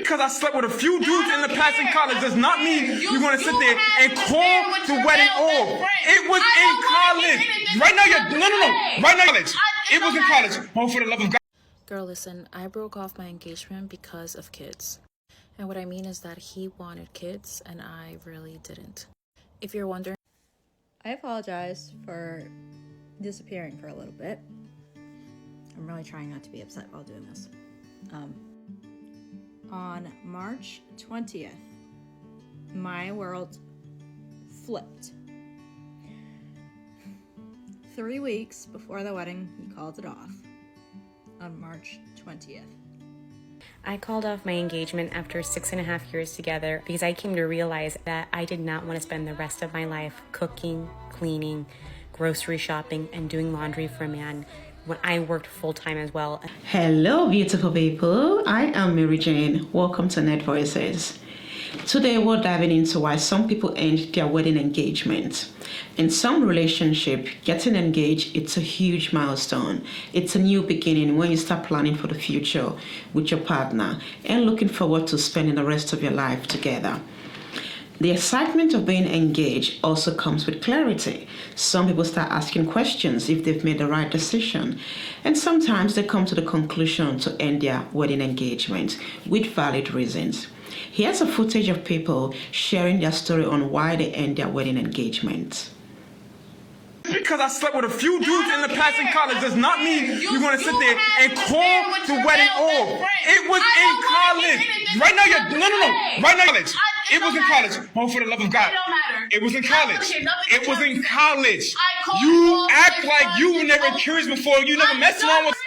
because I slept with a few dudes in the past in college does not mean you're going to sit there and call the wedding off. It was in college. Right now, Right now, college. It was in college. Oh, for the love of God. Girl, listen, I broke off my engagement because of kids. And what I mean is that he wanted kids and I really didn't. If you're wondering, I apologize for disappearing for a little bit. I'm really trying not to be upset while doing this. On March 20th, my world flipped. 3 weeks before the wedding, he called it off on March 20th. I called off my engagement after 6.5 years together because I came to realize that I did not want to spend the rest of my life cooking, cleaning, grocery shopping, and doing laundry for a man when I worked full-time as well. Hello, beautiful people. I am Mary Jane. Welcome to Net Voices. Today, we're diving into why some people end their wedding engagement. In some relationship, getting engaged, it's a huge milestone. It's a new beginning when you start planning for the future with your partner and looking forward to spending the rest of your life together. The excitement of being engaged also comes with clarity. Some people start asking questions if they've made the right decision. And sometimes they come to the conclusion to end their wedding engagement with valid reasons. Here's a footage of people sharing their story on why they end their wedding engagement. Because I slept with a few dudes in the past in college does not mean you're going to sit there and call the wedding off. It was in college. Right now, Right now, college. It was in college. Oh, for the love of God. It was in college. It was in college. You act like you never curious before. You never messed around with.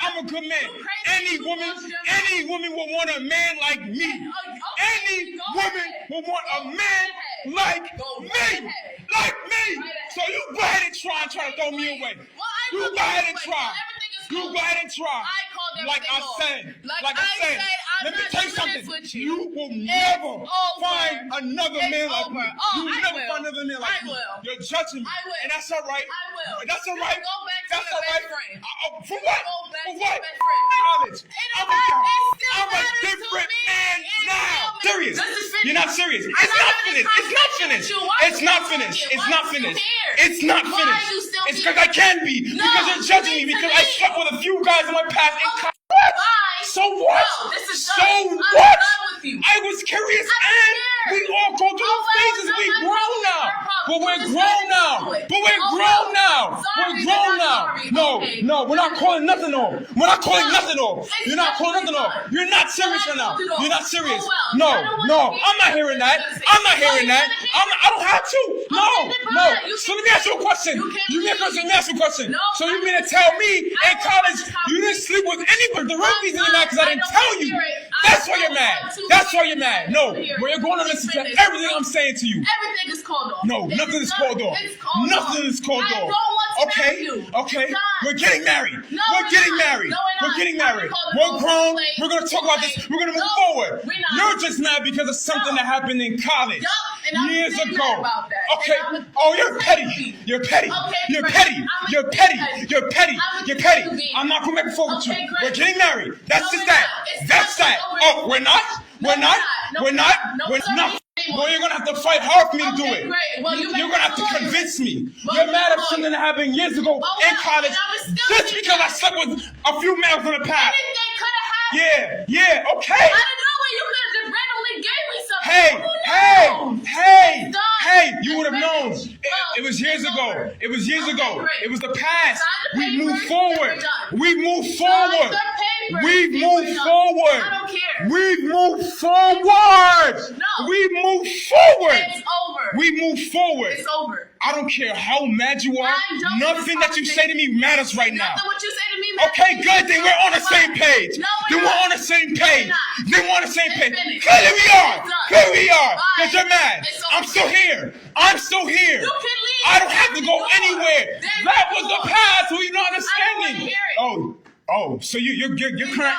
I'm a good man. Any woman will want a man like me. Any woman will want a man like me. Like me. So you go ahead and try to throw me away. You go ahead and try. You go ahead and try. Like I said, let me tell you something. You will never find another man like me. You will never find another man like me. You're judging me. And that's all right. That's all right. That's all right. For what? For what? College. I'm a different man now. Serious. You're not serious. It's not finished. It's not finished. It's not finished. It's not finished. It's not finished. It's because I can be. Because you're judging me. Because I slept with a few guys in my past. What? So what? So what? I was curious and we all go through the phases. We grown now. But we're grown now. No, we're not calling nothing off. We're not calling nothing off. You're not calling nothing off. You're not serious right now. You're not serious. No. I'm not hearing that. I don't have to. No. So let me ask you a question. Let me ask you a question. So you mean to tell me in college you didn't sleep with anybody? The real reason you're mad because I didn't tell you. That's why you're mad. That's why you're mad. No, well, you're going to listen to everything I'm saying to you. Everything is called off. No, nothing is called off. Nothing is called off. Okay. We're getting married. We're getting married. We're grown. We're going to talk about this. We're going to move forward. You're just mad because of something that happened in college years ago. Okay. Oh, you're petty. You're petty. I'm not coming back and forth with you. We're getting married. That's just that. That's that. Oh, we're not? We're not. Well, you're going to have to fight hard for me to do it. You're going to have to convince me. You're mad at something that happened years ago in college just because I slept with a few men from the past. Anything could have happened. Yeah, okay. I don't know when you could have just randomly gave me something. Hey, you would have known. It was years ago. It was the past. We move forward. We've moved forward. We've moved forward. I don't care. We've moved forward. No. We've moved forward. It's over. We move forward. It's over. I don't care how mad you are. Nothing that you say to me matters right now. Nothing what you say to me matters. Okay, good. Then we're on the same page. Then we're on the same page. Clearly we are. Because you're mad. I'm still here. You can leave. I don't have to go anywhere. That was the past. Who you not understanding? Oh, so you're current.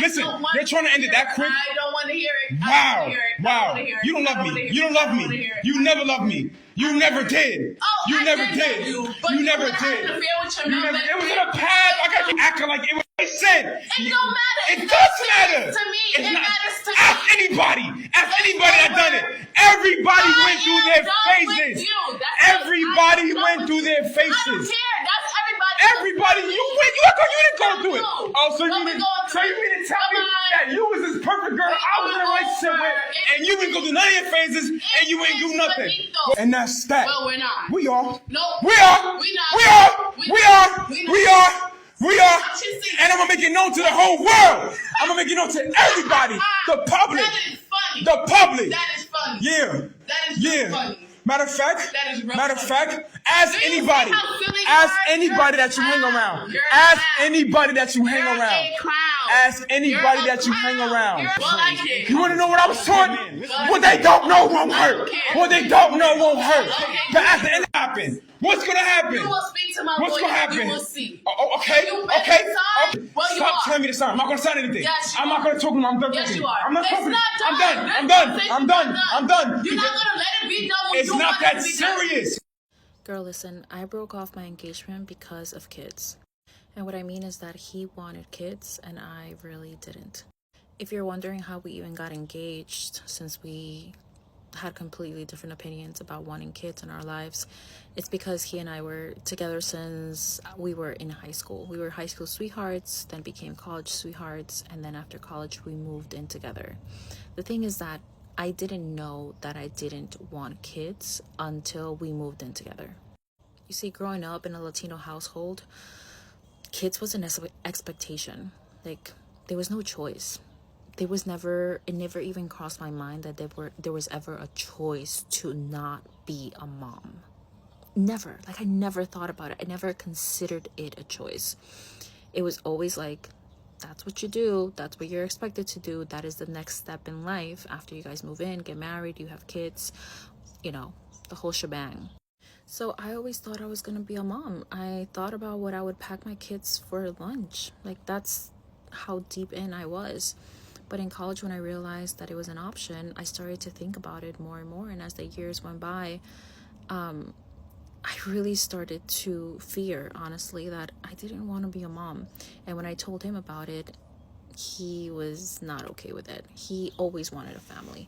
Listen, you're trying to end it that quick? I don't want to hear it. Wow. You don't love me. You never loved me. You never did. You never did. You never did. It was in the past. I got you acting like it was. Listen. It don't matter. It does matter. To me, it matters to me. anybody. Ask anybody that done it. Everybody went through their phases. Everybody went through their I don't phases. care. That's everybody. Everybody, you didn't go through it. Oh, so you mean to tell me that you was this perfect girl I was in a relationship with, and you didn't go through none of your phases, and you ain't do nothing. And that's that. Well, we're not. We are. No. We are. We not. We are. We are. We We not. are. We are. And I'm gonna make it known to the whole world. I'm gonna make it known to everybody. The public. That is funny. The public. That is funny. Yeah. That is really funny. Matter of fact, That is real funny. ask Do you see anybody. how silly you Ask are? anybody You're that you hang a around. clown. You're a Ask clown. anybody that you hang You're around. a clown. Ask anybody You're a that you hang clown. around. Well, I can't. You want to know what I was taught? What they don't know won't hurt. What they don't know won't hurt. But at the end, happen. What's gonna happen? You will speak to my What's lawyer. gonna happen? You will see. Oh, okay. You better Okay. sign. Well, you Stop are. telling me to sign. I'm not gonna sign anything. Yes, you I'm not are. gonna talk to them. I'm done Yes, talking. you are. I'm not It's talking. not I'm done. done. This I'm done. conversation I'm is done. not I'm done. You're not gonna let it be done when It's you not want it that to be done. serious. Girl, listen, I broke off my engagement because of kids. And what I mean is that he wanted kids and I really didn't. If you're wondering how we even got engaged, since we had completely different opinions about wanting kids in our lives, it's because he and I were together since we were in high school. We were high school sweethearts, then became college sweethearts, and then after college we moved in together. The thing is that I didn't know that I didn't want kids until we moved in together. You see, growing up in a Latino household, kids was an expectation. Like, there was no choice. It never even crossed my mind that there was ever a choice to not be a mom. Never. Like, I never thought about it. I never considered it a choice. It was always like, that's what you do. That's what you're expected to do. That is the next step in life. After you guys move in, get married, you have kids, the whole shebang. So I always thought I was going to be a mom. I thought about what I would pack my kids for lunch. Like, that's how deep in I was. But in college, when I realized that it was an option, I started to think about it more and more. And as the years went by, I really started to fear, honestly, that I didn't want to be a mom. And when I told him about it, he was not okay with it. He always wanted a family.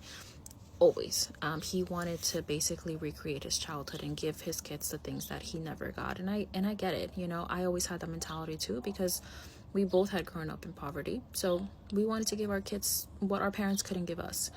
Always. He wanted to basically recreate his childhood and give his kids the things that he never got. And I get it. I always had that mentality too, because we both had grown up in poverty. So we wanted to give our kids what our parents couldn't give us.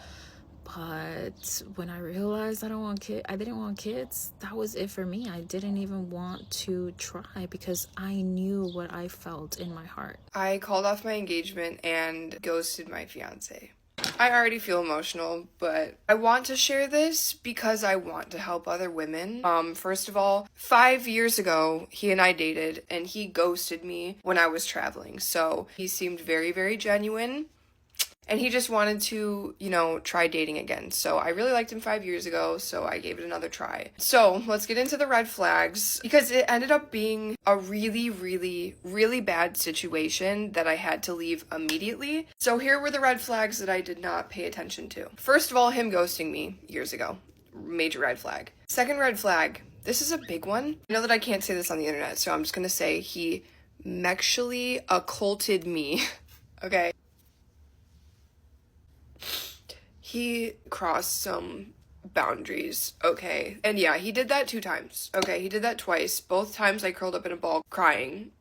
But when I realized I didn't want kids, that was it for me. I didn't even want to try because I knew what I felt in my heart. I called off my engagement and ghosted my fiance. I already feel emotional, but I want to share this because I want to help other women. First of all, 5 years ago, he and I dated, and he ghosted me when I was traveling. So he seemed very, very genuine, and he just wanted to, try dating again. So I really liked him 5 years ago, so I gave it another try. So let's get into the red flags, because it ended up being a really, really, really bad situation that I had to leave immediately. So here were the red flags that I did not pay attention to. First of all, him ghosting me years ago. Major red flag. Second red flag. This is a big one. I know that I can't say this on the internet, so I'm just gonna say he sexually occulted me. Okay? He crossed some boundaries, okay? And yeah, he did that 2 times, okay? He did that twice. Both times I curled up in a ball crying.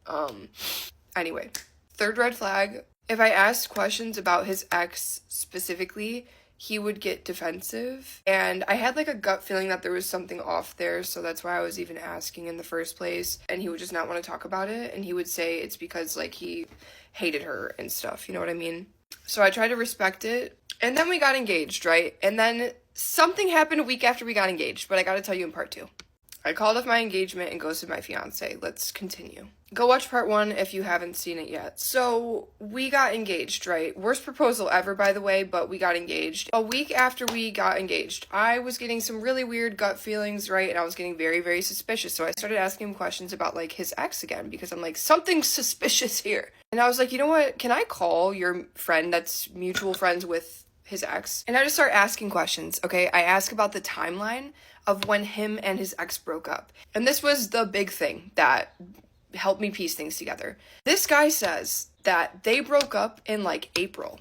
Anyway. Third red flag. If I asked questions about his ex specifically, he would get defensive. And I had like a gut feeling that there was something off there, so that's why I was even asking in the first place. And he would just not want to talk about it. And he would say it's because like he hated her and stuff, you know what I mean? So I tried to respect it. And then we got engaged, right? And then something happened a week after we got engaged, but I gotta tell you in part 2. I called off my engagement and ghosted my fiance. Let's continue. Go watch part 1 if you haven't seen it yet. So we got engaged, right? Worst proposal ever, by the way, but we got engaged. A week after we got engaged, I was getting some really weird gut feelings, right? And I was getting very, very suspicious. So I started asking him questions about like his ex again, because I'm like, something's suspicious here. And I was like, you know what? Can I call your friend that's mutual friends with his ex? And I just start asking questions, okay? I ask about the timeline of when him and his ex broke up. And this was the big thing that helped me piece things together. This guy says that they broke up in like April.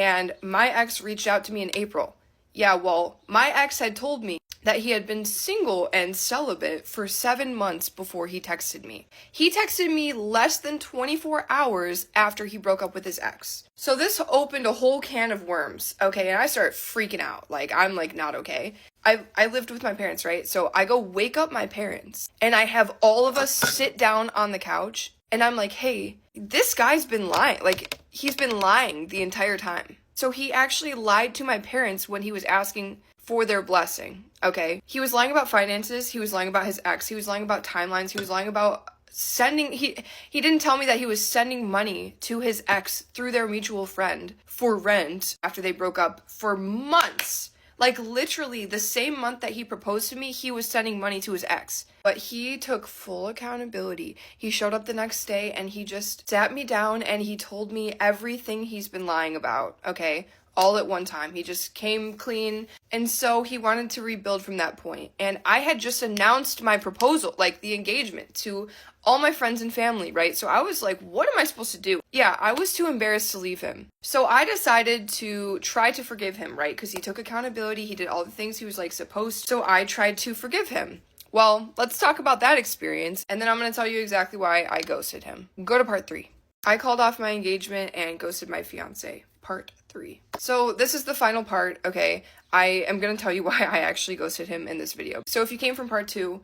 And my ex reached out to me in April. Yeah, well, my ex had told me that he had been single and celibate for 7 months before he texted me. He texted me less than 24 hours after he broke up with his ex. So this opened a whole can of worms, okay? And I started freaking out. Like, I'm like, not okay. I lived with my parents, right? So I go wake up my parents and I have all of us sit down on the couch and I'm like, hey, this guy's been lying. Like, he's been lying the entire time. So he actually lied to my parents when he was asking for their blessing, okay? He was lying about finances, he was lying about his ex, he was lying about timelines, he was lying about sending, he didn't tell me that he was sending money to his ex through their mutual friend for rent after they broke up for months. Like, literally, the same month that he proposed to me, he was sending money to his ex. But he took full accountability. He showed up the next day and he just sat me down and he told me everything he's been lying about, okay? All at one time. He just came clean. And so he wanted to rebuild from that point. And I had just announced my proposal, like the engagement, to all my friends and family, right? So I was like, what am I supposed to do? Yeah, I was too embarrassed to leave him. So I decided to try to forgive him, right? Because he took accountability. He did all the things he was like supposed to. So I tried to forgive him. Well, let's talk about that experience. And then I'm going to tell you exactly why I ghosted him. Go to part 3. I called off my engagement and ghosted my fiance. Part 3. So this is the final part, okay? I am going to tell you why I actually ghosted him in this video. So if you came from part 2,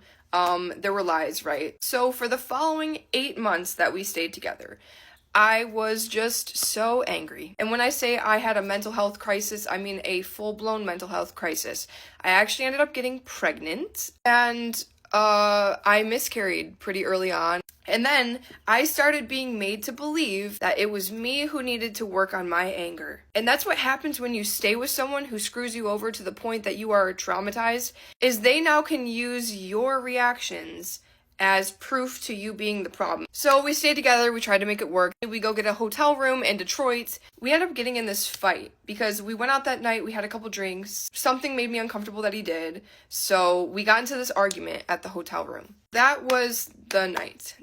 there were lies, right? So for the following 8 months that we stayed together, I was just so angry. And when I say I had a mental health crisis, I mean a full-blown mental health crisis. I actually ended up getting pregnant and I miscarried pretty early on. And then I started being made to believe that it was me who needed to work on my anger. And that's what happens when you stay with someone who screws you over to the point that you are traumatized, is they now can use your reactions as proof to you being the problem. So we stayed together, we tried to make it work. We go get a hotel room in Detroit. We ended up getting in this fight because we went out that night, we had a couple drinks. Something made me uncomfortable that he did. So we got into this argument at the hotel room. That was the night.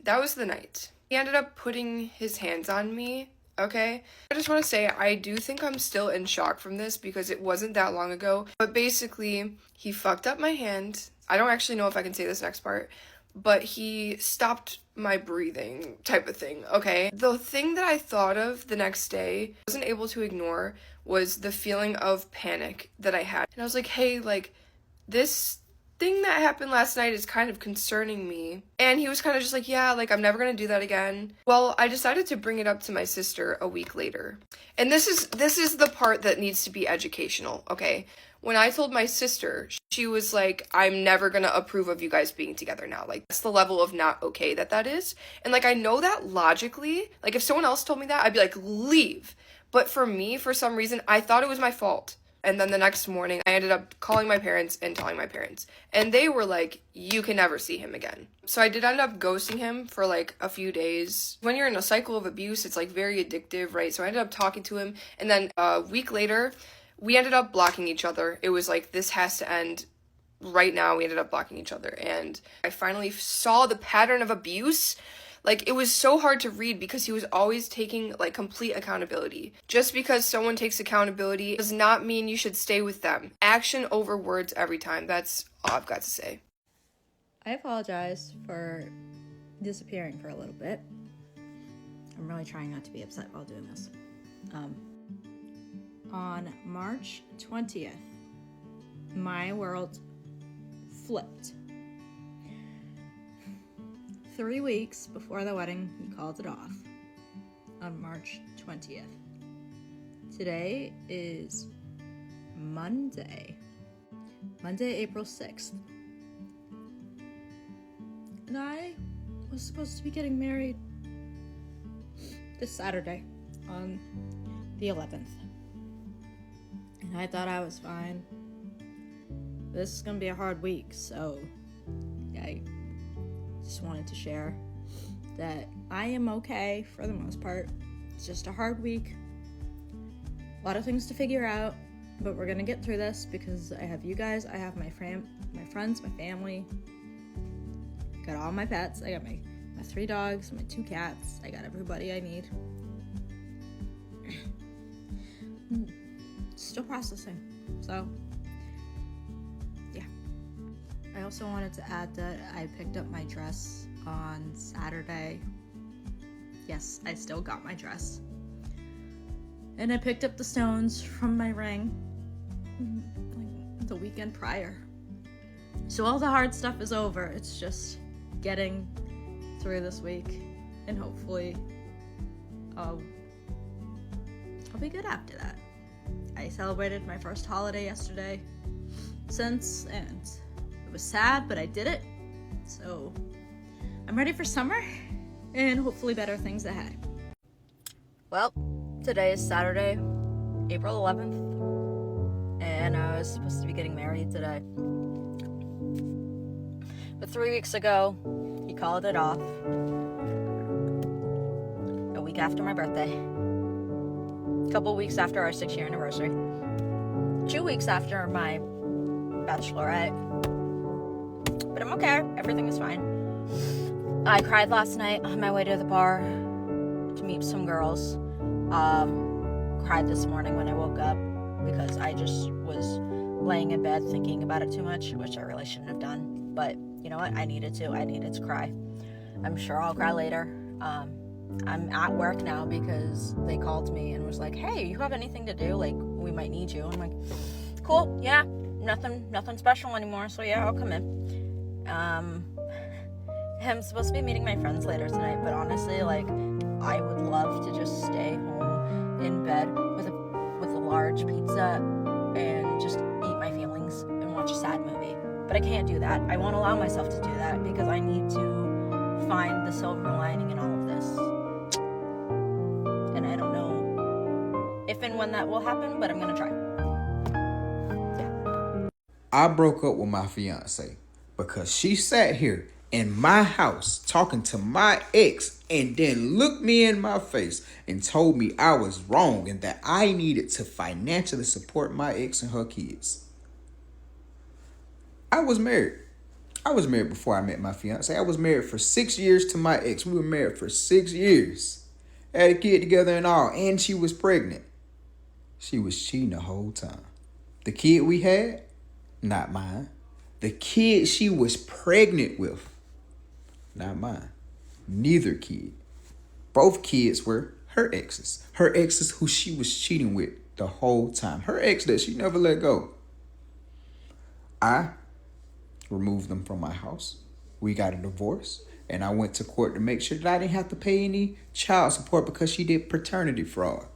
He ended up putting his hands on me, okay? I just want to say, I do think I'm still in shock from this because it wasn't that long ago. But basically, he fucked up my hand. I don't actually know if I can say this next part. But he stopped my breathing type of thing, okay? The thing that I thought of the next day, I wasn't able to ignore, was the feeling of panic that I had. And I was like, hey, like, this thing that happened last night is kind of concerning me. And he was kind of just like, yeah, like, I'm never gonna do that again. Well, I decided to bring it up to my sister a week later. And this is the part that needs to be educational, okay? When I told my sister, she was like, I'm never gonna approve of you guys being together now. Like, that's the level of not okay that is. And like, I know that logically, like if someone else told me that, I'd be like, leave. But for me, for some reason, I thought it was my fault. And then the next morning, I ended up calling my parents and telling my parents. And they were like, you can never see him again. So I did end up ghosting him for like a few days. When you're in a cycle of abuse, it's like very addictive, right? So I ended up talking to him. And then a week later, we ended up blocking each other. It was like, this has to end right now. We ended up blocking each other. And I finally saw the pattern of abuse. Like, it was so hard to read because he was always taking, like, complete accountability. Just because someone takes accountability does not mean you should stay with them. Action over words every time. That's all I've got to say. I apologize for disappearing for a little bit. I'm really trying not to be upset while doing this. On March 20th, my world flipped. 3 weeks before the wedding, he called it off on March 20th. Today is Monday, April 6th. And I was supposed to be getting married this Saturday on the 11th. And I thought I was fine. This is gonna be a hard week, so I just wanted to share that I am okay for the most part. It's just a hard week. A lot of things to figure out, but we're gonna get through this because I have you guys, I have my friends, my family. I got all my pets. I got my 3 dogs, my 2 cats. I got everybody I need. Still processing. So, yeah. I also wanted to add that I picked up my dress on Saturday. Yes, I still got my dress. And I picked up the stones from my ring like the weekend prior. So all the hard stuff is over. It's just getting through this week, and hopefully I'll be good after that. I celebrated my first holiday yesterday and it was sad, but I did it. So I'm ready for summer and hopefully better things ahead. Well, today is Saturday, April 11th, and I was supposed to be getting married today. But 3 weeks ago, he called it off. A week after my birthday. A couple weeks after our 6-year anniversary. 2 weeks after my bachelorette. But I'm okay. Everything is fine. I cried last night on my way to the bar to meet some girls. Cried this morning when I woke up because I just was laying in bed thinking about it too much, which I really shouldn't have done. But you know what? I needed to cry. I'm sure I'll cry later. I'm at work now because they called me and was like, hey, you have anything to do? Like, we might need you. I'm like, cool, yeah, nothing special anymore, so yeah, I'll come in. I'm supposed to be meeting my friends later tonight, but honestly, like, I would love to just stay home in bed with a large pizza and just eat my feelings and watch a sad movie. But I can't do that. I won't allow myself to do that because I need to find the silver lining in all of this. And I don't know if and when that will happen, but I'm gonna try. Yeah. I broke up with my fiance because she sat here in my house talking to my ex and then looked me in my face and told me I was wrong and that I needed to financially support my ex and her kids. I was married. I was married before I met my fiance. I was married for 6 years to my ex. We were married for 6 years. Had a kid together and all, and she was pregnant. She was cheating the whole time. The kid we had, not mine. The kid she was pregnant with, not mine. Neither kid. Both kids were her exes. Her exes who she was cheating with the whole time. Her ex that she never let go. I removed them from my house. We got a divorce, and I went to court to make sure that I didn't have to pay any child support because she did paternity fraud.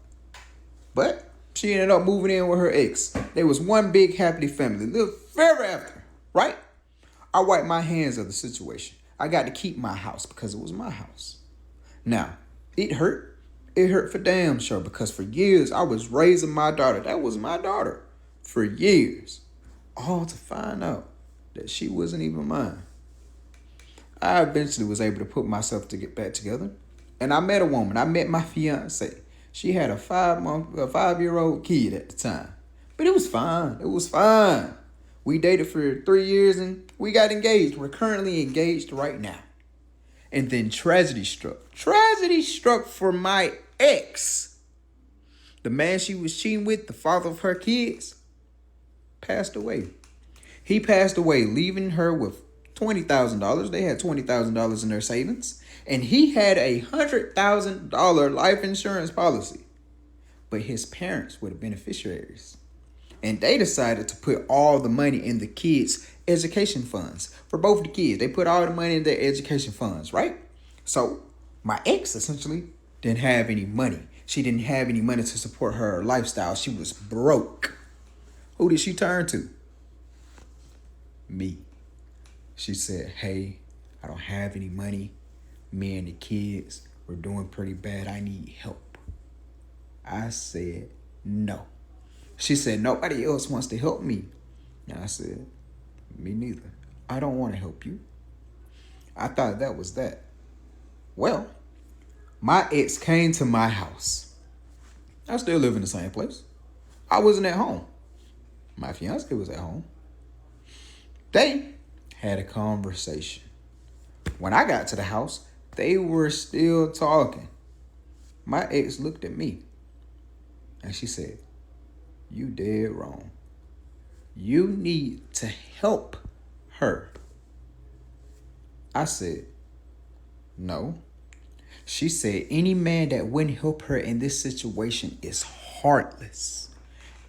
But she ended up moving in with her ex. There was one big happy family. Lived forever after, right? I wiped my hands of the situation. I got to keep my house because it was my house. Now, it hurt. It hurt for damn sure because for years I was raising my daughter. That was my daughter for years. All to find out that she wasn't even mine. I eventually was able to put myself to get back together. And I met a woman. I met my fiance. She had a 5-year-old kid at the time. But it was fine. It was fine. We dated for 3 years and we got engaged. We're currently engaged right now. And then tragedy struck. Tragedy struck for my ex. The man she was cheating with, the father of her kids, passed away. He passed away, leaving her with $20,000. They had $20,000 in their savings. And he had a $100,000 life insurance policy. But his parents were the beneficiaries. And they decided to put all the money in the kids' education funds. For both the kids, they put all the money in their education funds, right? So my ex essentially didn't have any money. She didn't have any money to support her lifestyle. She was broke. Who did she turn to? Me. She said, hey, I don't have any money. Me and the kids, we're doing pretty bad. I need help. I said, no. She said, nobody else wants to help me. And I said, me neither. I don't want to help you. I thought that was that. Well, my ex came to my house. I still live in the same place. I wasn't at home. My fiance was at home. They had a conversation. When I got to the house, they were still talking. My ex looked at me and she said, You dead wrong. You need to help her. I said, no. She said, any man that wouldn't help her in this situation is heartless.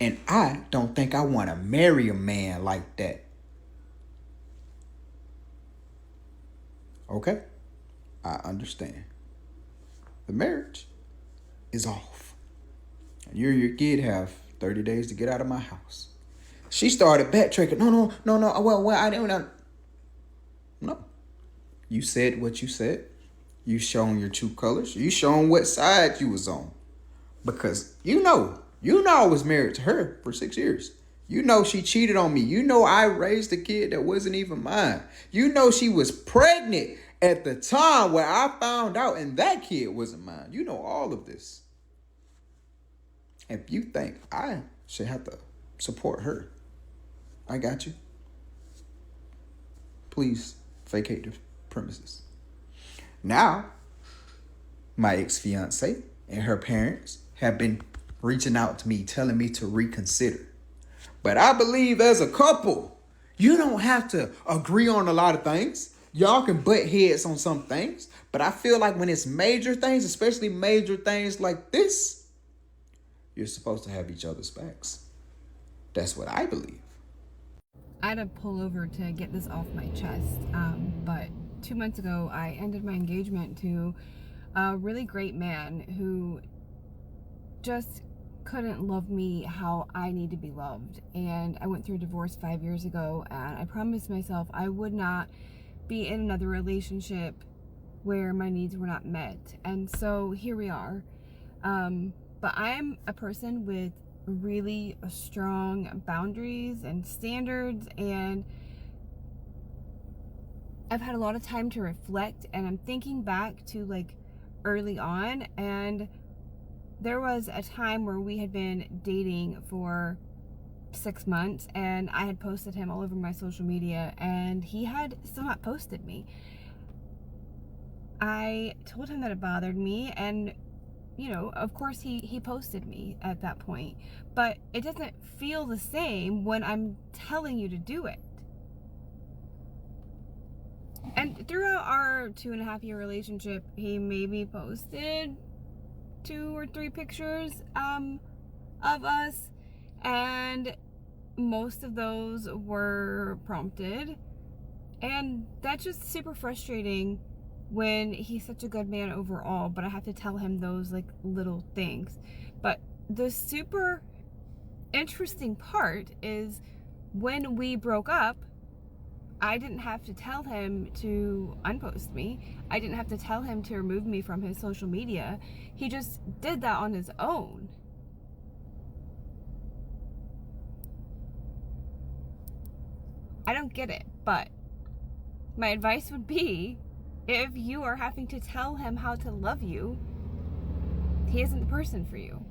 And I don't think I want to marry a man like that. Okay, I understand. The marriage is off. You and your kid have 30 days to get out of my house. She started backtracking. No. Well, I didn't know. No. You said what you said. You shown your true colors. You shown what side you was on. Because you know I was married to her for 6 years. You know she cheated on me. You know I raised a kid that wasn't even mine. You know she was pregnant at the time where I found out, and that kid wasn't mine. You know all of this. If you think I should have to support her, I got you. Please vacate the premises. Now, my ex-fiance and her parents have been reaching out to me, telling me to reconsider. But I believe as a couple, you don't have to agree on a lot of things. Y'all can butt heads on some things. But I feel like when it's major things, especially major things like this, you're supposed to have each other's backs. That's what I believe. I had to pull over to get this off my chest, but 2 months ago I ended my engagement to a really great man who just couldn't love me how I need to be loved. And I went through a divorce 5 years ago, and I promised myself I would not be in another relationship where my needs were not met. And so here we are. But I'm a person with really strong boundaries and standards, and I've had a lot of time to reflect, and I'm thinking back to like early on, and there was a time where we had been dating for 6 months, and I had posted him all over my social media, and he had still not posted me. I told him that it bothered me, and you know, of course he posted me at that point, but it doesn't feel the same when I'm telling you to do it. And throughout our 2.5-year relationship, he maybe posted 2 or 3 pictures of us, and most of those were prompted, and that's just super frustrating when he's such a good man overall, but I have to tell him those like little things. But the super interesting part is when we broke up, I didn't have to tell him to unpost me. I didn't have to tell him to remove me from his social media. He just did that on his own. I don't get it, but my advice would be, if you are having to tell him how to love you, he isn't the person for you.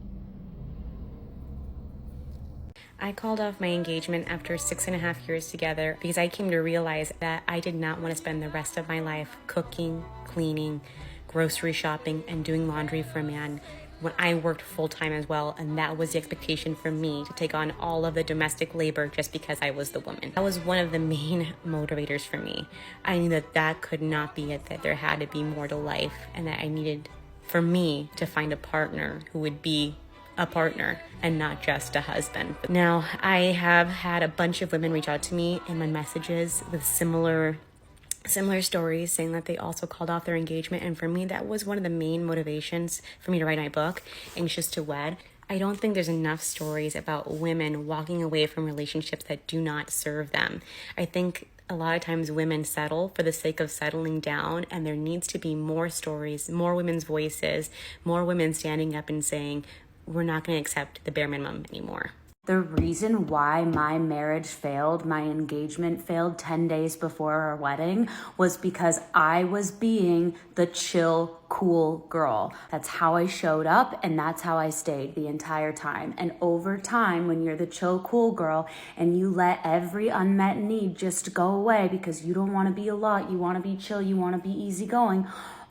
I called off my engagement after 6.5 years together because I came to realize that I did not want to spend the rest of my life cooking, cleaning, grocery shopping, and doing laundry for a man when I worked full-time as well, and that was the expectation for me, to take on all of the domestic labor just because I was the woman. That was one of the main motivators for me. I knew that that could not be it, that there had to be more to life, and that I needed for me to find a partner who would be a partner and not just a husband. Now, I have had a bunch of women reach out to me in my messages with similar stories, saying that they also called off their engagement. And for me, that was one of the main motivations for me to write my book, Anxious to Wed. I don't think there's enough stories about women walking away from relationships that do not serve them. I think a lot of times women settle for the sake of settling down, and there needs to be more stories, more women's voices, more women standing up and saying, we're not going to accept the bare minimum anymore. The reason why my marriage failed, my engagement failed 10 days before our wedding, was because I was being the chill, cool girl. That's how I showed up, and that's how I stayed the entire time. And over time, when you're the chill, cool girl and you let every unmet need just go away because you don't want to be a lot, you want to be chill, you want to be easygoing,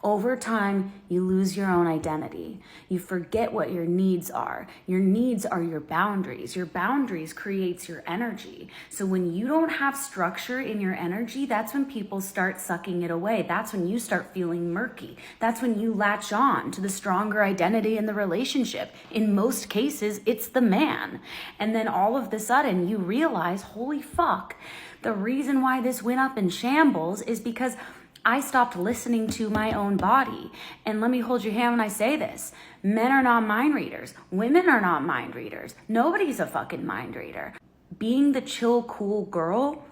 Over time, you lose your own identity. You forget what your needs are. Your needs are your boundaries. Your boundaries creates your energy. So when you don't have structure in your energy, that's when people start sucking it away. That's when you start feeling murky. That's when you latch on to the stronger identity in the relationship. In most cases, it's the man. And then all of a sudden, you realize, holy fuck, the reason why this went up in shambles is because I stopped listening to my own body. And let me hold your hand when I say this. Men are not mind readers. Women are not mind readers. Nobody's a fucking mind reader. Being the chill, cool girl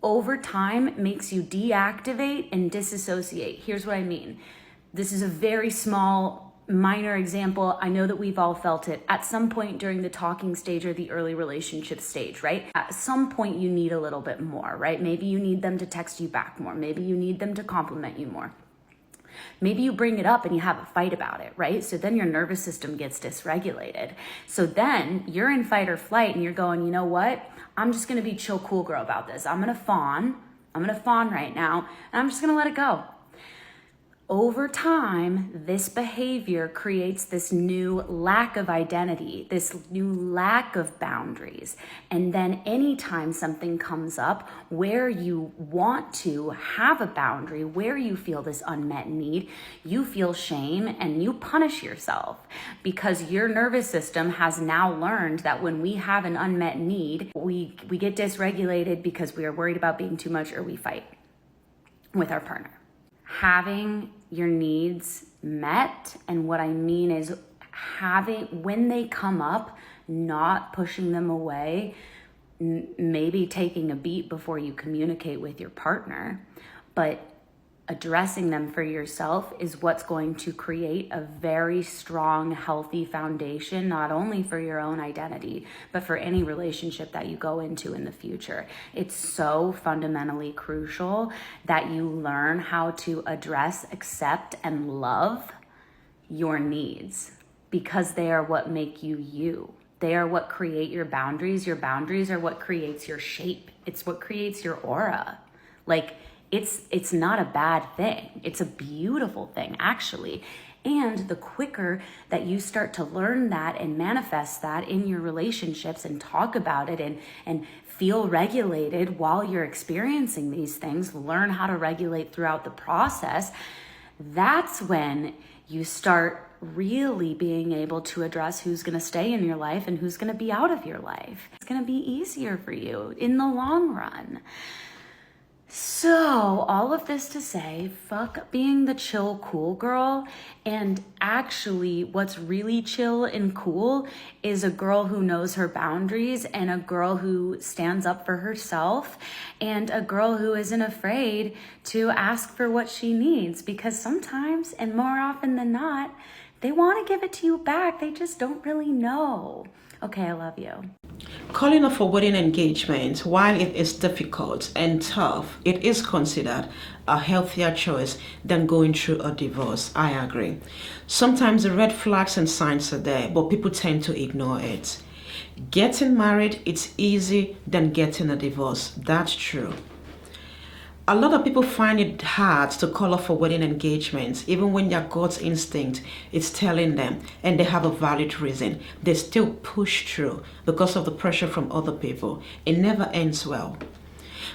over time makes you deactivate and disassociate. Here's what I mean. This is a very small, minor example. I know that we've all felt it at some point during the talking stage or the early relationship stage, right? At some point you need a little bit more, right? Maybe you need them to text you back more. Maybe you need them to compliment you more. Maybe you bring it up and you have a fight about it, right? So then your nervous system gets dysregulated. So then you're in fight or flight and you're going, you know what? I'm just going to be chill, cool girl about this. I'm going to fawn right now and I'm just going to let it go. Over time, this behavior creates this new lack of identity, this new lack of boundaries. And then anytime something comes up where you want to have a boundary, where you feel this unmet need, you feel shame and you punish yourself because your nervous system has now learned that when we have an unmet need, we get dysregulated because we are worried about being too much or we fight with our partner. Having your needs met, and what I mean is when they come up, not pushing them away, maybe taking a beat before you communicate with your partner, but addressing them for yourself is what's going to create a very strong, healthy foundation, not only for your own identity, but for any relationship that you go into in the future. It's so fundamentally crucial that you learn how to address, accept, and love your needs because they are what make you you. They are what create your boundaries. Your boundaries are what creates your shape. It's what creates your aura. It's not a bad thing. It's a beautiful thing, actually. And the quicker that you start to learn that and manifest that in your relationships and talk about it and feel regulated while you're experiencing these things, learn how to regulate throughout the process, that's when you start really being able to address who's going to stay in your life and who's going to be out of your life. It's going to be easier for you in the long run. So all of this to say, fuck being the chill, cool girl. And actually what's really chill and cool is a girl who knows her boundaries and a girl who stands up for herself and a girl who isn't afraid to ask for what she needs, because sometimes, and more often than not, they want to give it to you back. They just don't really know. Okay, I love you. Calling off a wedding engagement, while it is difficult and tough, it is considered a healthier choice than going through a divorce. I agree. Sometimes the red flags and signs are there, but people tend to ignore it. Getting married, it's easier than getting a divorce. That's true. A lot of people find it hard to call off a wedding engagement, even when their gut instinct is telling them and they have a valid reason. They still push through because of the pressure from other people. It never ends well.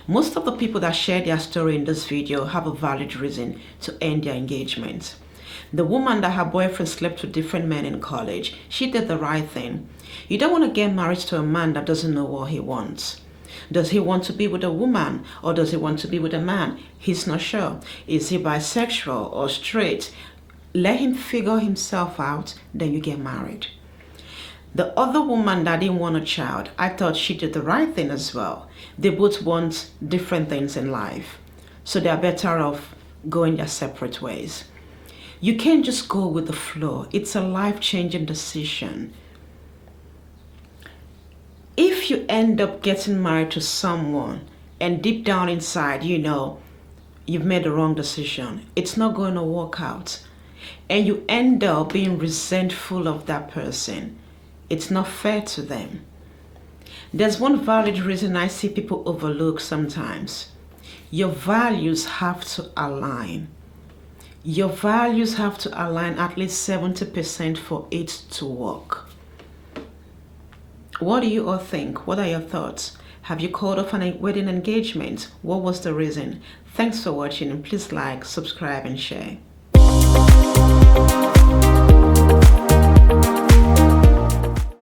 Most of the people that share their story in this video have a valid reason to end their engagement. The woman that her boyfriend slept with different men in college, she did the right thing. You don't want to get married to a man that doesn't know what he wants. Does he want to be with a woman or does he want to be with a man? He's not sure. Is he bisexual or straight? Let him figure himself out, then you get married. The other woman that didn't want a child, I thought she did the right thing as well. They both want different things in life, so they're better off going their separate ways. You can't just go with the flow. It's a life-changing decision. If you end up getting married to someone and deep down inside, you know, you've made the wrong decision, it's not going to work out, and you end up being resentful of that person, it's not fair to them. There's one valid reason I see people overlook sometimes. Your values have to align. Your values have to align at least 70% for it to work. What do you all think? What are your thoughts? Have you called off a wedding engagement? What was the reason? Thanks for watching, and please like, subscribe, and share.